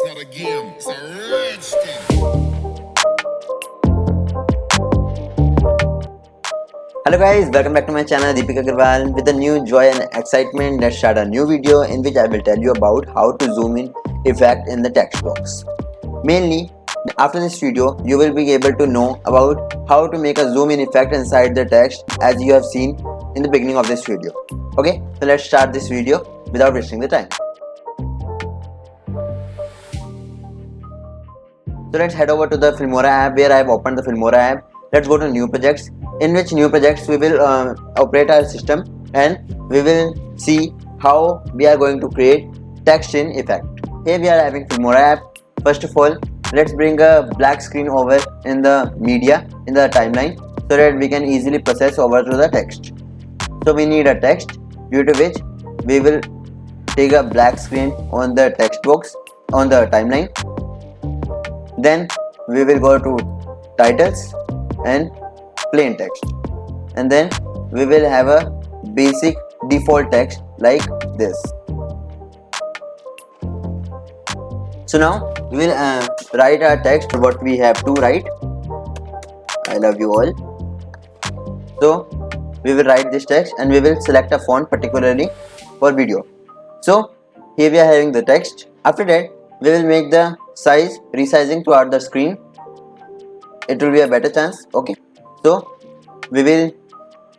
not a game, it's a rich thing. Hello guys, welcome back to my channel Deepika Agarwal with a new joy and excitement. Let's start a new video in which I will tell you about how to zoom in effect in the text box. Mainly, after this video, you will be able to know about how to make a zoom in effect inside the text as you have seen in the beginning of this video. Okay, so let's start this video without wasting the time. So let's head over to the Filmora app where I have opened the Filmora app. Let's go to new projects, in which new projects we will operate our system and we will see how we are going to create text in effect. Here we are having Filmora app. First of all, let's bring a black screen over in the media, in the timeline, so that we can easily process over to the text. So we need a text, due to which we will take a black screen on the text box on the timeline. Then we will go to titles and plain text, and then we will have a basic default text like this. So now we will write our text, what we have to write. I love you all. So we will write this text and we will select a font particularly for video. So here we are having the text. After that we will make the size resizing throughout the screen. It will be a better chance. Okay, so we will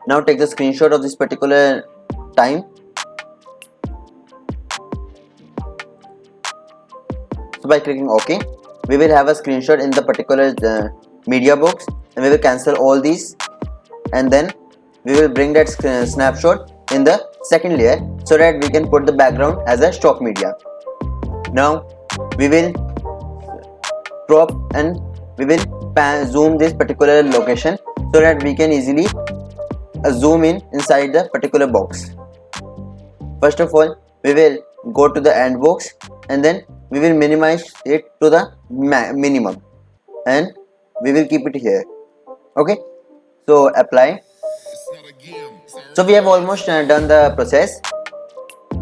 now take the screenshot of this particular time. So by clicking OK, we will have a screenshot in the particular media box, and we will cancel all these, and then we will bring that snapshot in the second layer so that we can put the background as a stock media. Now we will crop and we will zoom this particular location so that we can easily zoom in inside the particular box. First of all, we will go to the end box and then we will minimize it to the minimum and we will keep it here. Okay, so apply. It's not a game, it's a So we have almost done the process.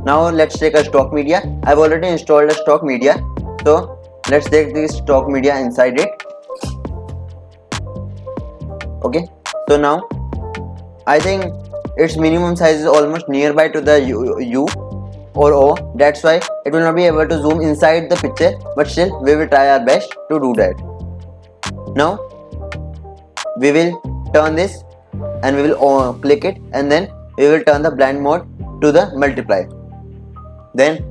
Now let's take a stock media. I've already installed a stock media, so let's take this stock media inside it. Okay, so now I think its minimum size is almost nearby to the U or O. That's why it will not be able to zoom inside the picture, but still we will try our best to do that. Now we will turn this and we will click it, and then we will turn the blend mode to the multiply. Then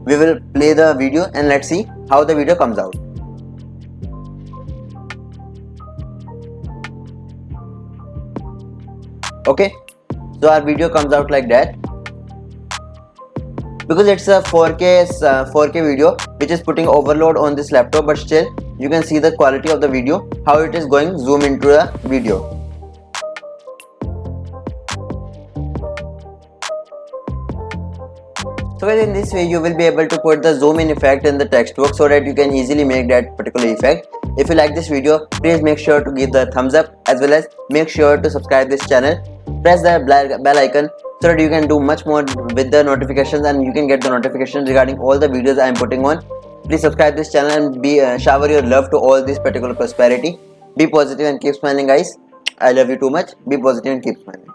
we will play the video and let's see how the video comes out. Okay, so our video comes out like that. Because it's a 4K video which is putting overload on this laptop, but still you can see the quality of the video, how it is going zoom into the video. So guys, in this way you will be able to put the zoom in effect in the text box so that you can easily make that particular effect. If you like this video, please make sure to give the thumbs up, as well as make sure to subscribe this channel. Press the bell icon so that you can do much more with the notifications and you can get the notifications regarding all the videos I am putting on. Please subscribe this channel and shower your love to all this particular prosperity. Be positive and keep smiling guys. I love you too much. Be positive and keep smiling.